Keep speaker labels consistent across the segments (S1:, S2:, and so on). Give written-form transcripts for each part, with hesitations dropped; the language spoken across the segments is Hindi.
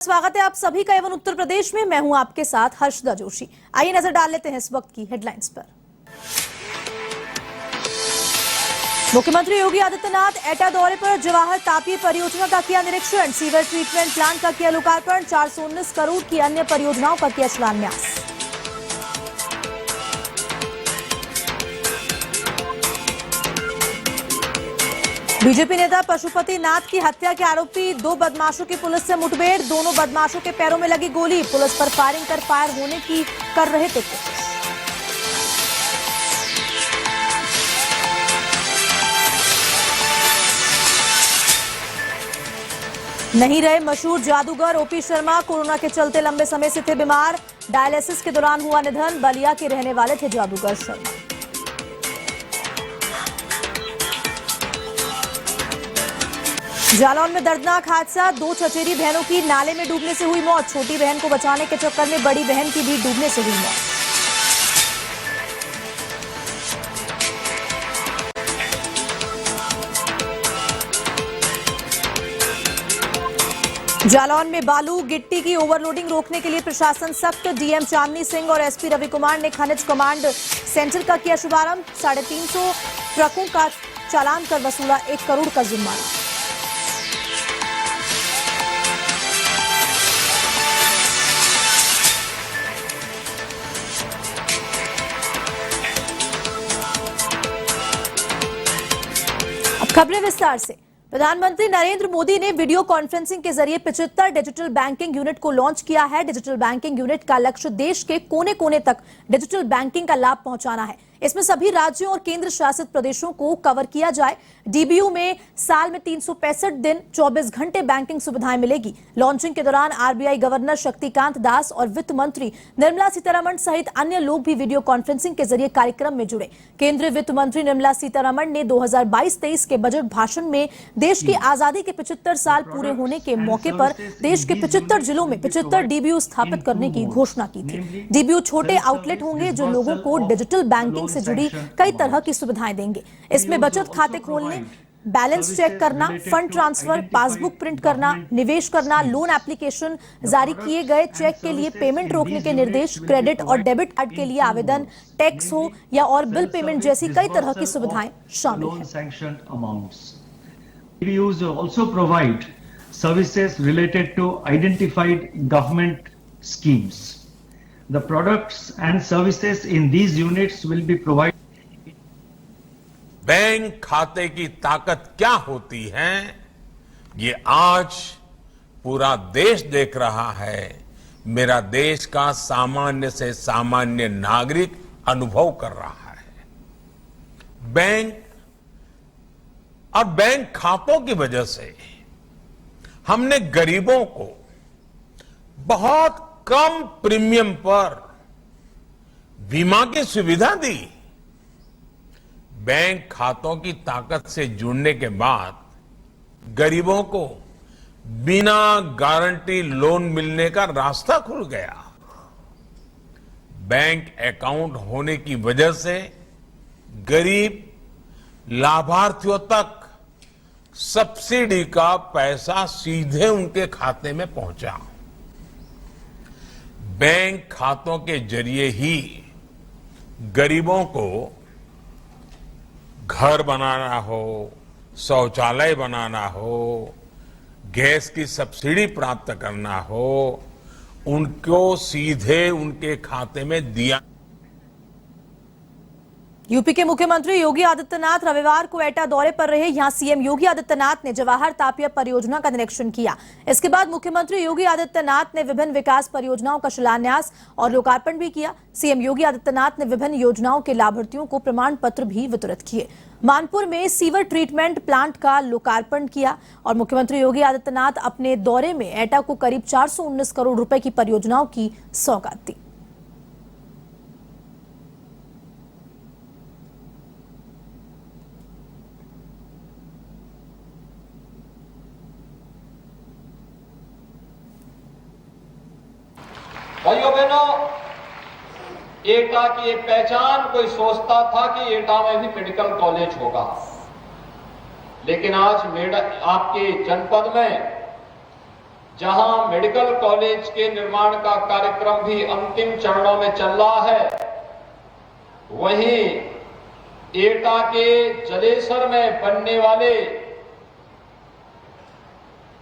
S1: स्वागत है आप सभी का एवं उत्तर प्रदेश में। मैं हूं आपके साथ हर्षदा जोशी। आइए नजर डाल लेते हैं इस वक्त की हेडलाइंस पर। मुख्यमंत्री योगी आदित्यनाथ एटा दौरे पर जवाहर तापीय परियोजना का किया निरीक्षण। सीवर ट्रीटमेंट प्लांट का किया लोकार्पण। 419 करोड़ की अन्य परियोजनाओं का किया शिलान्यास। बीजेपी नेता पशुपति नाथ की हत्या के आरोपी 2 बदमाशों की पुलिस से मुठभेड़। दोनों बदमाशों के पैरों में लगी गोली। पुलिस पर फायरिंग कर फायर होने की कर रहे थे कोशिश। नहीं रहे मशहूर जादूगर ओपी शर्मा। कोरोना के चलते लंबे समय से थे बीमार। डायलिसिस के दौरान हुआ निधन। बलिया के रहने वाले थे जादूगर शर्मा। जालौन में दर्दनाक हादसा। 2 चचेरी बहनों की नाले में डूबने से हुई मौत। छोटी बहन को बचाने के चक्कर में बड़ी बहन की भी डूबने से हुई मौत। जालौन में बालू गिट्टी की ओवरलोडिंग रोकने के लिए प्रशासन सख्त। डीएम चांदनी सिंह और एसपी रवि कुमार ने खनिज कमांड सेंटर का किया शुभारंभ। 350 ट्रकों का चालान कर वसूला 1 करोड़ का जुर्माना। खबरें विस्तार से। प्रधानमंत्री नरेंद्र मोदी ने वीडियो कॉन्फ्रेंसिंग के जरिए 75 डिजिटल बैंकिंग यूनिट को लॉन्च किया है। डिजिटल बैंकिंग यूनिट का लक्ष्य देश के कोने कोने तक डिजिटल बैंकिंग का लाभ पहुंचाना है। इसमें सभी राज्यों और केंद्र शासित प्रदेशों को कवर किया जाए। डीबीयू में साल में 365 दिन 24 घंटे बैंकिंग सुविधाएं मिलेगी। लॉन्चिंग के दौरान आरबीआई गवर्नर शक्तिकांत दास और वित्त मंत्री निर्मला सीतारमण सहित अन्य लोग भी वीडियो कॉन्फ्रेंसिंग के जरिए कार्यक्रम में जुड़े। केंद्रीय वित्त मंत्री निर्मला सीतारमण ने 2022-23 के बजट भाषण में देश की आजादी के 75 साल पूरे होने के मौके पर देश के 75 जिलों में 75 डीबीयू स्थापित करने की घोषणा की थी। डीबीयू छोटे आउटलेट होंगे जो लोगों को डिजिटल बैंकिंग से जुड़ी कई तरह की सुविधाएं देंगे। इसमें बचत खाते खोलने, बैलेंस चेक करना, फंड ट्रांसफर, पासबुक प्रिंट करना, निवेश करना, लोन एप्लीकेशन, जारी किए गए चेक के लिए पेमेंट रोकने के निर्देश, क्रेडिट और डेबिट कार्ड के लिए आवेदन, टैक्स हो या और बिल पेमेंट जैसी कई तरह की सुविधाएं शामिल हैं।
S2: DBUs also provide services related to identified government schemes. The products and services in these units will be provided.
S3: Bank खाते की ताकत क्या होती है, ये आज पूरा देश देख रहा है। मेरा देश का सामान्य से सामान्य नागरिक अनुभव कर रहा है। बैंक और बैंक खातों की वजह से हमने गरीबों को बहुत कम प्रीमियम पर बीमा की सुविधा दी। बैंक खातों की ताकत से जुड़ने के बाद गरीबों को बिना गारंटी लोन मिलने का रास्ता खुल गया। बैंक अकाउंट होने की वजह से गरीब लाभार्थियों तक सब्सिडी का पैसा सीधे उनके खाते में पहुंचा। बैंक खातों के जरिए ही गरीबों को घर बनाना हो, शौचालय बनाना हो, गैस की सब्सिडी प्राप्त करना हो, उनको सीधे उनके खाते में दिया।
S1: यूपी के मुख्यमंत्री योगी आदित्यनाथ रविवार को एटा दौरे पर रहे। यहां सीएम योगी आदित्यनाथ ने जवाहर तापीय परियोजना का निरीक्षण किया। इसके बाद मुख्यमंत्री योगी आदित्यनाथ ने विभिन्न विकास परियोजनाओं का शिलान्यास और लोकार्पण भी किया। सीएम योगी आदित्यनाथ ने विभिन्न योजनाओं के लाभार्थियों को प्रमाण पत्र भी वितरित किए। मानपुर में सीवर ट्रीटमेंट प्लांट का लोकार्पण किया और मुख्यमंत्री योगी आदित्यनाथ अपने दौरे में एटा को करीब 419 करोड़ रुपए की परियोजनाओं की सौगात दी।
S4: भाइयों बहनों, एटा की एक पहचान, कोई सोचता था कि एटा में भी मेडिकल कॉलेज होगा, लेकिन आज आपके जनपद में जहां मेडिकल कॉलेज के निर्माण का कार्यक्रम भी अंतिम चरणों में चल रहा है, वहीं एटा के जलेसर में बनने वाले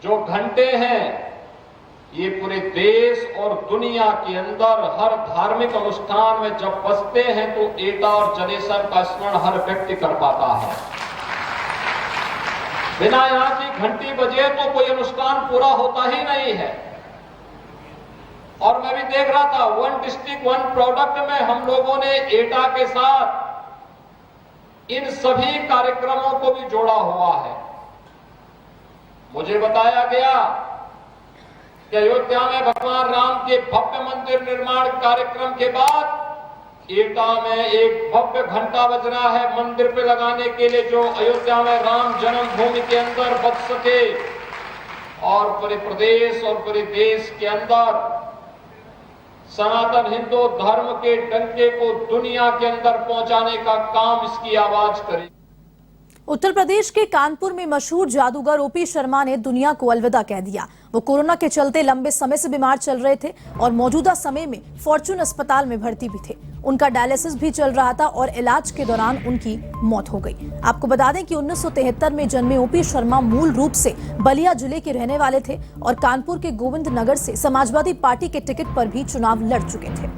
S4: जो घंटे हैं, ये पूरे देश और दुनिया के अंदर हर धार्मिक अनुष्ठान में जब बजते हैं तो एटा और जलेसर का स्मरण हर व्यक्ति कर पाता है। बिना यहां की घंटी बजे तो कोई अनुष्ठान पूरा होता ही नहीं है। और मैं भी देख रहा था, वन डिस्ट्रिक्ट वन प्रोडक्ट में हम लोगों ने एटा के साथ इन सभी कार्यक्रमों को भी जोड़ा हुआ है। मुझे बताया गया कि अयोध्या में भगवान राम के भव्य मंदिर निर्माण कार्यक्रम के बाद एटा में एक भव्य घंटा बज रहा है मंदिर पे लगाने के लिए, जो अयोध्या में राम जन्मभूमि के अंदर बज सके और पूरे प्रदेश और पूरे देश के अंदर सनातन हिंदू धर्म के डंके को दुनिया के अंदर पहुंचाने का काम इसकी आवाज करे।
S1: उत्तर प्रदेश के कानपुर में मशहूर जादूगर ओपी शर्मा ने दुनिया को अलविदा कह दिया। वो कोरोना के चलते लंबे समय से बीमार चल रहे थे और मौजूदा समय में फॉर्च्यून अस्पताल में भर्ती भी थे। उनका डायलिसिस भी चल रहा था और इलाज के दौरान उनकी मौत हो गई। आपको बता दें कि 1973 में जन्मे ओपी शर्मा मूल रूप से बलिया जिले के रहने वाले थे और कानपुर के गोविंद नगर से समाजवादी पार्टी के टिकट पर भी चुनाव लड़ चुके थे।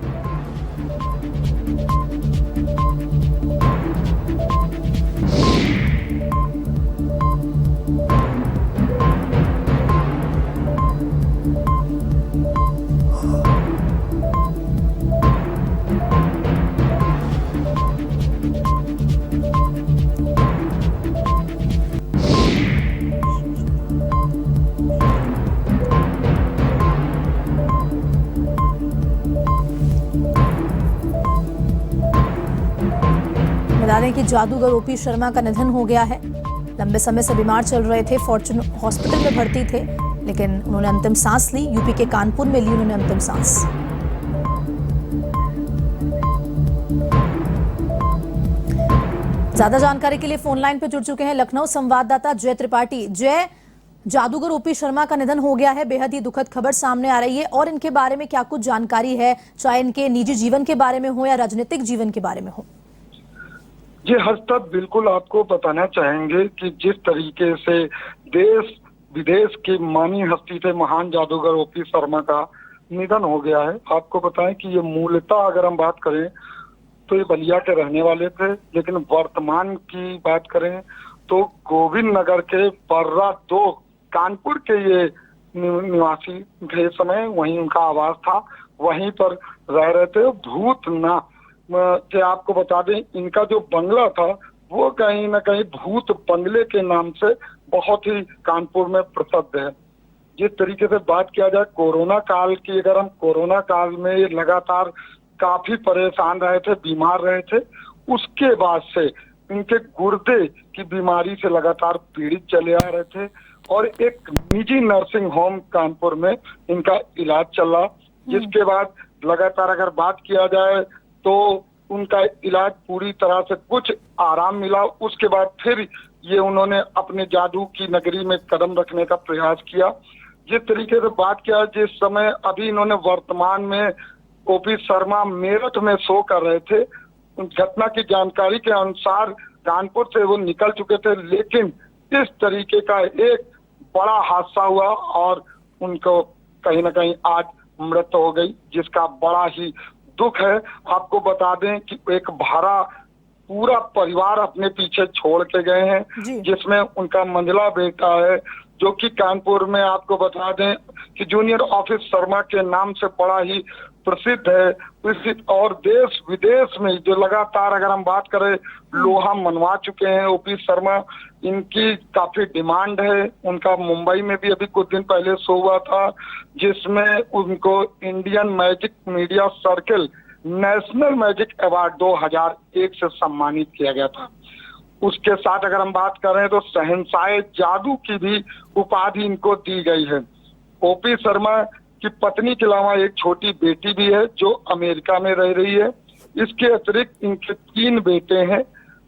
S1: बता दें कि जादूगर ओपी शर्मा का निधन हो गया है। लंबे समय से बीमार चल रहे थे, फॉर्च्यून हॉस्पिटल में भर्ती थे, लेकिन उन्होंने अंतिम सांस ली। यूपी के कानपुर में ली उन्होंने अंतिम सांस। ज्यादा जानकारी के लिए फोन लाइन पर जुड़ चुके हैं लखनऊ संवाददाता जय त्रिपाठी। जय, जादूगर ओपी शर्मा का निधन हो गया है, बेहद ही दुखद खबर सामने आ रही है और इनके बारे में क्या कुछ जानकारी है, चाहे इनके निजी जीवन के बारे में हो या राजनीतिक जीवन के बारे में हो?
S5: जी हर्ष, तब बिल्कुल आपको बताना चाहेंगे कि जिस तरीके से देश विदेश की मानी हस्ती थे महान जादूगर ओपी शर्मा का निधन हो गया है। आपको बताएं कि ये मूलतः अगर हम बात करें तो ये बलिया के रहने वाले थे, लेकिन वर्तमान की बात करें तो गोविंद नगर के बर्रा 2 कानपुर के ये निवासी थे। समय वहीं उनका आवास था, वहीं पर रह रहे थे। भूतनाथ के आपको बता दें, इनका जो बंगला था वो कहीं ना कहीं भूत बंगले के नाम से बहुत ही कानपुर में प्रसिद्ध है। जिस तरीके से बात किया जाए कोरोना काल की, अगर हम कोरोना काल में लगातार काफी परेशान रहे थे, बीमार रहे थे, उसके बाद से इनके गुर्दे की बीमारी से लगातार पीड़ित चले आ रहे थे और एक निजी नर्सिंग होम कानपुर में इनका इलाज चल रहा, जिसके बाद लगातार अगर बात किया जाए तो उनका इलाज पूरी तरह से कुछ आराम मिला। उसके बाद फिर ये उन्होंने अपने जादू की नगरी में कदम रखने का प्रयास किया। जिस तरीके से बात किया, जिस समय अभी इन्होंने वर्तमान में ओपी शर्मा मेरठ में शो कर रहे थे, घटना की जानकारी के अनुसार कानपुर से वो निकल चुके थे, लेकिन इस तरीके का एक बड़ा हादसा हुआ और उनको कहीं ना कहीं आज मृत्यु हो गई, जिसका बड़ा ही दुख है। आपको बता दें कि एक भरा पूरा परिवार अपने पीछे छोड़ के गए हैं, जिसमें उनका मंझला बेटा है जो कि कानपुर में आपको बता दें कि जूनियर ऑफिस शर्मा के नाम से बड़ा ही प्रसिद्ध है। और देश विदेश में जो लगातार अगर हम बात करें लोहा मनवा चुके हैं ओपी शर्मा, इनकी काफी डिमांड है। उनका मुंबई में भी अभी कुछ दिन पहले शो हुआ था, जिसमें उनको Indian magic media circle national magic award 2001 से सम्मानित किया गया था। उसके साथ अगर हम बात करें तो शहंशाह जादू की भी उपाधि इनको दी गई है। ओपी शर्मा की पत्नी के अलावा एक छोटी बेटी भी है जो अमेरिका में रह रही है। इसके अतिरिक्त इनके 3 बेटे हैं।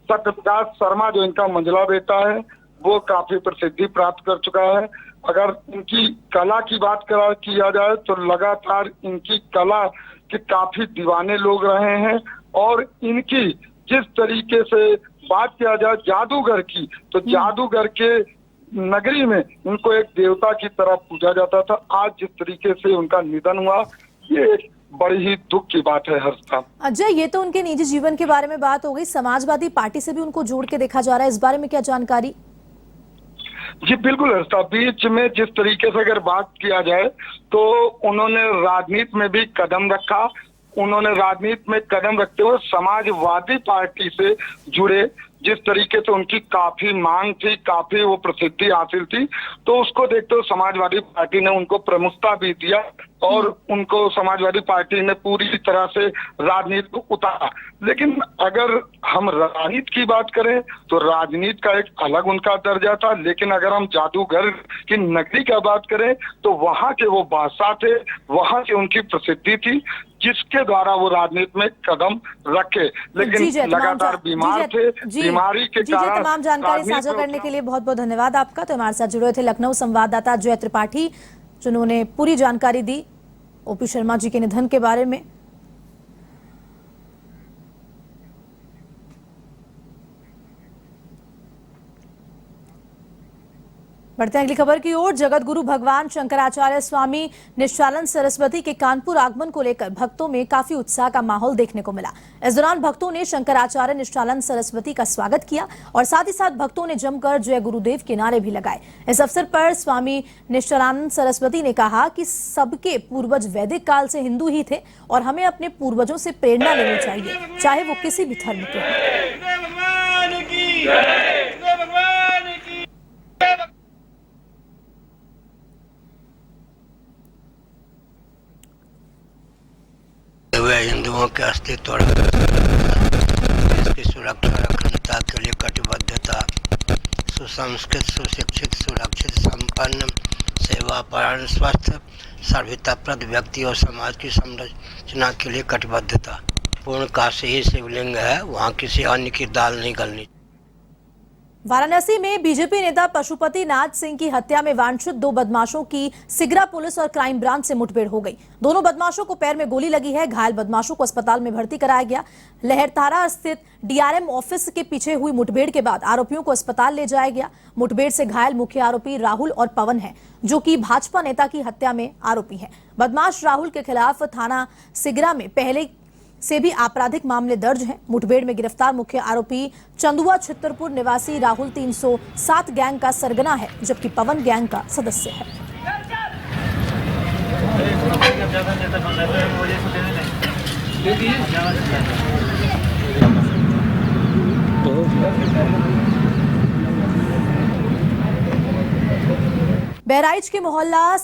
S5: सत्यप्रकाश शर्मा जो इनका मंझला बेटा है वो काफी प्रसिद्धि प्राप्त कर चुका है। अगर इनकी कला की बात किया जाए तो लगातार इनकी कला के काफी दीवाने लोग रहे हैं। और इनकी जिस तरीके से बात किया जाए जादूगर की, तो जादूगर के नगरी में इनको एक देवता की तरह पूजा जाता था। आज जिस तरीके से उनका निधन हुआ, ये एक बड़ी ही दुख की बात है हर्षता।
S1: अजय, ये तो उनके निजी जीवन के बारे में बात हो गई, समाजवादी पार्टी से भी उनको जोड़ के देखा जा रहा है, इस बारे में क्या जानकारी?
S5: जी बिल्कुल हर्षता, बीच में जिस तरीके से अगर बात किया जाए तो उन्होंने राजनीति में भी कदम रखा। उन्होंने राजनीति में कदम रखते हुए समाजवादी पार्टी से जुड़े। जिस तरीके से उनकी काफी मांग थी, काफी वो प्रसिद्धि हासिल थी, तो उसको देखते हुए समाजवादी पार्टी ने उनको प्रमुखता भी दिया और उनको समाजवादी पार्टी ने पूरी तरह से राजनीति को उतारा। लेकिन अगर हम राजनीति की बात करें तो राजनीति का एक अलग उनका दर्जा था। लेकिन अगर हम जादूगर की नगरी की बात करें तो वहां के वो बादशाह थे, वहां की उनकी प्रसिद्धि थी, जिसके द्वारा वो राजनीति में कदम रखे। लेकिन लगातार बीमार थे, बीमारी के कारण।
S1: तमाम जानकारी साझा करने के लिए बहुत बहुत धन्यवाद आपका। तो हमारे साथ जुड़े थे लखनऊ संवाददाता जय त्रिपाठी, जिन्होंने पूरी जानकारी दी ओपी शर्मा जी के निधन के बारे में। बढ़ते हैं अगली खबर की ओर। जगत गुरु भगवान शंकराचार्य स्वामी निश्चलानंद सरस्वती के कानपुर आगमन को लेकर भक्तों में काफी उत्साह का माहौल देखने को मिला। इस दौरान भक्तों ने शंकराचार्य निश्चलानंद सरस्वती का स्वागत किया और साथ ही साथ भक्तों ने जमकर जय गुरुदेव के नारे भी लगाए। इस अवसर पर स्वामी निश्चलानंद सरस्वती ने कहा कि सबके पूर्वज वैदिक काल से हिंदू ही थे और हमें अपने पूर्वजों से प्रेरणा लेनी चाहिए, चाहे वो किसी भी धर्म के हों।
S6: हिंदुओं के अस्तित्व और देश की सुरक्षा और अखंडता के लिए कटिबद्धता, सुसंस्कृत, सुशिक्षित, सुरक्षित, संपन्न, सेवापरायण, स्वस्थ, सर्वताप्रद व्यक्ति और समाज की संरचना के लिए कटिबद्धता। पूर्ण काशी ही शिवलिंग है, वहाँ किसी अन्य की दाल नहीं गलनी।
S1: वाराणसी में बीजेपी नेता पशुपति नाथ सिंह की हत्या में वांछित 2 बदमाशों की सिगरा पुलिस और क्राइम ब्रांच से मुठभेड़ हो गई। दोनों बदमाशों को पैर में गोली लगी है। घायल बदमाशों को अस्पताल में भर्ती कराया गया। लहरतारा स्थित डीआरएम ऑफिस के पीछे हुई मुठभेड़ के बाद आरोपियों को अस्पताल ले जाया गया। मुठभेड़ से घायल मुख्य आरोपी राहुल और पवन है, जो कि भाजपा नेता की हत्या में आरोपी है। बदमाश राहुल के खिलाफ थाना सिगरा में पहले से भी आपराधिक मामले दर्ज हैं। मुठभेड़ में गिरफ्तार मुख्य आरोपी चंदुआ छित्तरपुर निवासी राहुल 307 गैंग का सरगना है, जबकि पवन गैंग का सदस्य है। बहराइच के मोहल्ला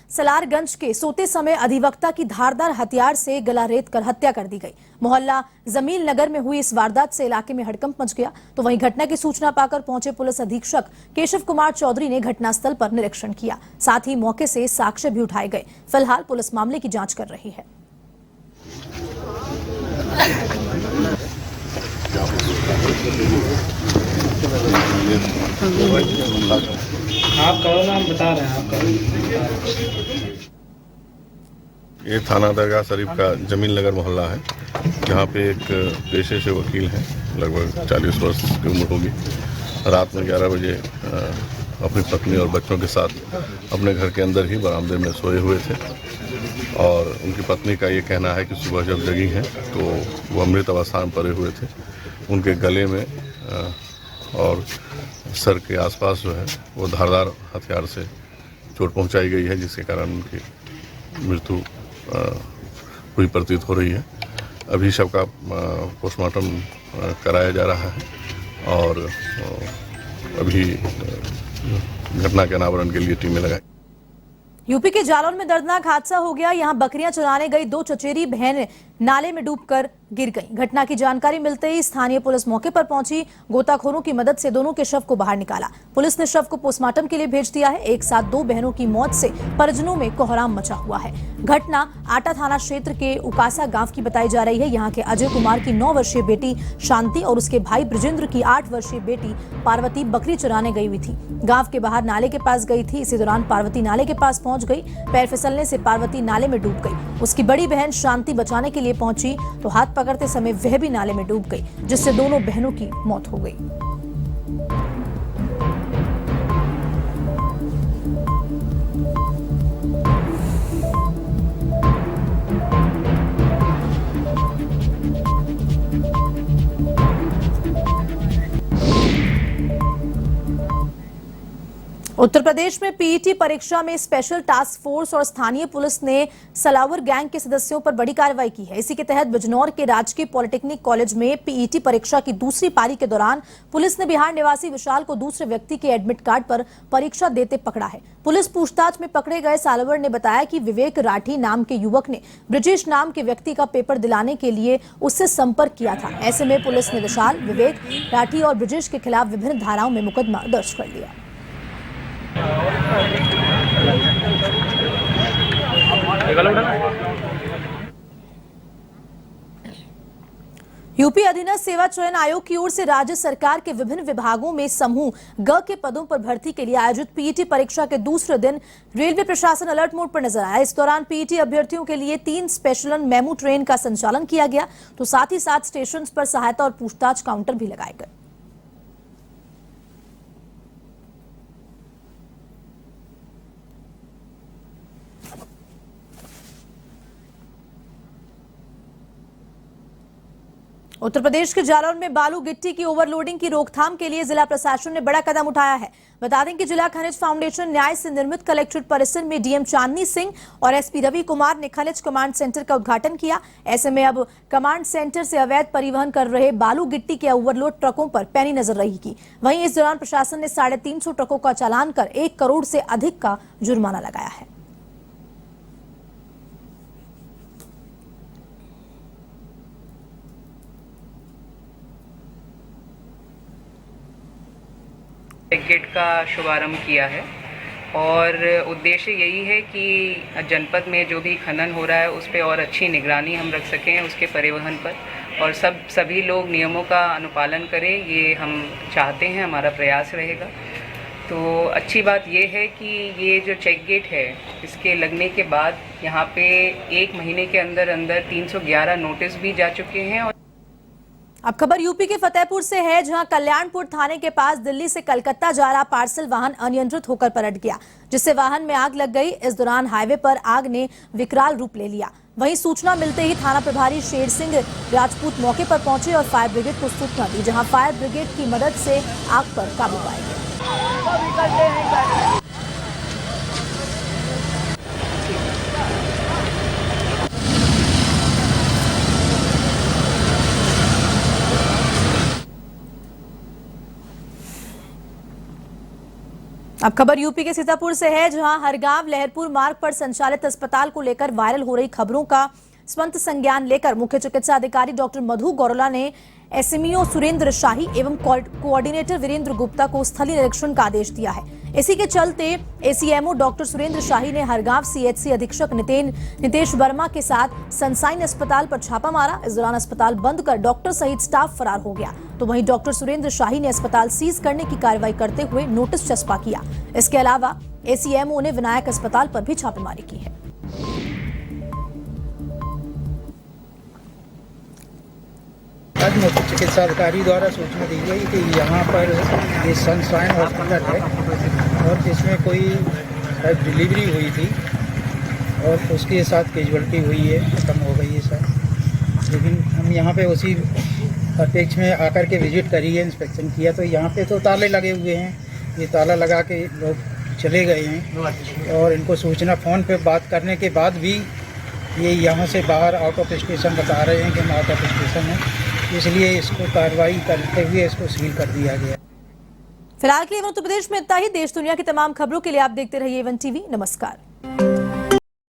S1: सलारगंज के सोते समय अधिवक्ता की धारदार हथियार से गला रेत कर हत्या कर दी गई। मोहल्ला जमील नगर में हुई इस वारदात से इलाके में हड़कंप मच गया। तो वहीं घटना की सूचना पाकर पहुंचे पुलिस अधीक्षक केशव कुमार चौधरी ने घटनास्थल पर निरीक्षण किया। साथ ही मौके से साक्ष्य भी उठाए गए। फिलहाल पुलिस मामले की जांच कर रही है।
S7: आपका नाम बता रहे हैं आपका?
S8: ये थाना दरगाह शरीफ का जमील नगर मोहल्ला है, जहाँ पे एक पेशे से वकील हैं, लगभग 40 वर्ष की उम्र होगी। रात में 11 बजे अपनी पत्नी और बच्चों के साथ अपने घर के अंदर ही बरामदे में सोए हुए थे और उनकी पत्नी का ये कहना है कि सुबह जब जगी हैं तो वो अमृत अवस्था में पड़े हुए थे। उनके गले में और सर के आसपास जो है वो धारदार हथियार से चोट पहुंचाई गई है, जिसके कारण उनकी मृत्यु हुई प्रतीत हो रही है। अभी शव का पोस्टमार्टम कराया जा रहा है और अभी घटना के अनावरण के लिए टीमें लगाई।
S1: यूपी के जालौन में दर्दनाक हादसा हो गया। यहां बकरियां चराने गई 2 चचेरी बहन नाले में डूबकर गिर गई। घटना की जानकारी मिलते ही स्थानीय पुलिस मौके पर पहुंची। गोताखोरों की मदद से दोनों के शव को बाहर निकाला। पुलिस ने शव को पोस्टमार्टम के लिए भेज दिया है। एक साथ दो बहनों की मौत से परिजनों में कोहराम मचा हुआ है। घटना आटा थाना क्षेत्र के उकासा गांव की बताई जा रही है। यहां के अजय कुमार की 9 वर्षीय बेटी शांति और उसके भाई ब्रजेंद्र की 8 वर्षीय बेटी पार्वती बकरी चराने गई हुई थी। गांव के बाहर नाले के पास गई थी। इसी दौरान पार्वती नाले के पास पहुंच गई। पैर फिसलने से पार्वती नाले में डूब गई। उसकी बड़ी बहन शांति बचाने के लिए पहुंची तो हाथ पकड़ते समय वह भी नाले में डूब गई, जिससे दोनों बहनों की मौत हो गई। उत्तर प्रदेश में पीईटी परीक्षा में स्पेशल टास्क फोर्स और स्थानीय पुलिस ने सलावर गैंग के सदस्यों पर बड़ी कार्रवाई की है। इसी के तहत बिजनौर के राजकीय पॉलिटेक्निक कॉलेज में पीईटी परीक्षा की दूसरी पारी के दौरान पुलिस ने बिहार निवासी विशाल को दूसरे व्यक्ति के एडमिट कार्ड पर परीक्षा देते पकड़ा है। पुलिस पूछताछ में पकड़े गए सालवर ने बताया कि विवेक राठी नाम के युवक ने ब्रिजेश नाम के व्यक्ति का पेपर दिलाने के लिए उससे संपर्क किया था। ऐसे में पुलिस ने विशाल, विवेक राठी और ब्रिजेश के खिलाफ विभिन्न धाराओं में मुकदमा दर्ज कर लिया। यूपी अधीनस्थ सेवा चयन आयोग की ओर से राज्य सरकार के विभिन्न विभागों में समूह ग के पदों पर भर्ती के लिए आयोजित पीईटी परीक्षा के दूसरे दिन रेलवे प्रशासन अलर्ट मोड पर नजर आया। इस दौरान पीईटी अभ्यर्थियों के लिए 3 स्पेशल मेमू ट्रेन का संचालन किया गया तो साथ ही साथ स्टेशन पर सहायता और पूछताछ काउंटर भी लगाए गए। उत्तर प्रदेश के जालौर में बालू गिट्टी की ओवरलोडिंग की रोकथाम के लिए जिला प्रशासन ने बड़ा कदम उठाया है। बता दें कि जिला खनिज फाउंडेशन न्याय से निर्मित कलेक्ट्रेट परिसर में डीएम चांदनी सिंह और एसपी रवि कुमार ने खनिज कमांड सेंटर का उद्घाटन किया। ऐसे में अब कमांड सेंटर से अवैध परिवहन कर रहे बालू गिट्टी के ओवरलोड ट्रकों पर पैनी नजर रहेगी। वहीं इस दौरान प्रशासन ने 350 ट्रकों का चालान कर 1 करोड़ से अधिक का जुर्माना लगाया है।
S9: गेट का शुभारंभ किया है और उद्देश्य यही है कि जनपद में जो भी खनन हो रहा है उस पर और अच्छी निगरानी हम रख सकें उसके परिवहन पर, और सभी लोग नियमों का अनुपालन करें, ये हम चाहते हैं, हमारा प्रयास रहेगा। तो अच्छी बात ये है कि ये जो चेक गेट है इसके लगने के बाद यहाँ पे 1 महीने के अंदर 311 नोटिस भी जा चुके हैं।
S1: अब खबर यूपी के फतेहपुर से है, जहां कल्याणपुर थाने के पास दिल्ली से कलकत्ता जा रहा पार्सल वाहन अनियंत्रित होकर पलट गया, जिससे वाहन में आग लग गई। इस दौरान हाईवे पर आग ने विकराल रूप ले लिया। वहीं सूचना मिलते ही थाना प्रभारी शेर सिंह राजपूत मौके पर पहुंचे और फायर ब्रिगेड को सूचना दी, जहां फायर ब्रिगेड की मदद से आग पर काबू पाया गया। अब खबर यूपी के सीतापुर से है, जहां हरगांव लहरपुर मार्ग पर संचालित अस्पताल को लेकर वायरल हो रही खबरों का स्वंत संज्ञान लेकर मुख्य चिकित्सा अधिकारी डॉक्टर मधु गौरला ने एसएमईओ सुरेंद्र शाही एवं कोऑर्डिनेटर वीरेंद्र गुप्ता को स्थलीय निरीक्षण का आदेश दिया है। इसी के चलते एसीएमओ डॉक्टर सुरेंद्र शाही ने हरगांव सीएचसी अधीक्षक नितेश वर्मा के साथ सनसाइन अस्पताल पर छापा मारा। इस दौरान अस्पताल बंद कर डॉक्टर सहित स्टाफ फरार हो गया। तो वहीं डॉक्टर सुरेंद्र शाही ने अस्पताल सीज करने की कार्रवाई करते हुए नोटिस चस्पा किया। इसके अलावा एसीएमओ ने विनायक अस्पताल पर भी छापेमारी की है।
S10: आज मुख्य चिकित्सा अधिकारी द्वारा सूचना दी गई कि यहाँ पर ये सनशाइन हॉस्पिटल है और जिसमें कोई डिलीवरी हुई थी और उसके साथ कैजुअल्टी हुई है, खत्म हो गई है सर। लेकिन हम यहाँ पे उसी अपेक्ष में आकर के विजिट करी है, इंस्पेक्शन किया, तो यहाँ पे तो ताले लगे हुए हैं। ये ताला लगा के लोग चले गए हैं और इनको सूचना फ़ोन पे बात करने के बाद भी ये यहाँ से बाहर आउट ऑफ स्टेशन बता रहे हैं कि हम आउट ऑफ स्टेशन हैं, इसलिए इसको कार्रवाई करते हुए इसको सील कर दिया गया।
S1: फिलहाल के लिए उत्तर प्रदेश में इतना ही। देश दुनिया की तमाम खबरों के लिए आप देखते रहिए A1 TV। नमस्कार।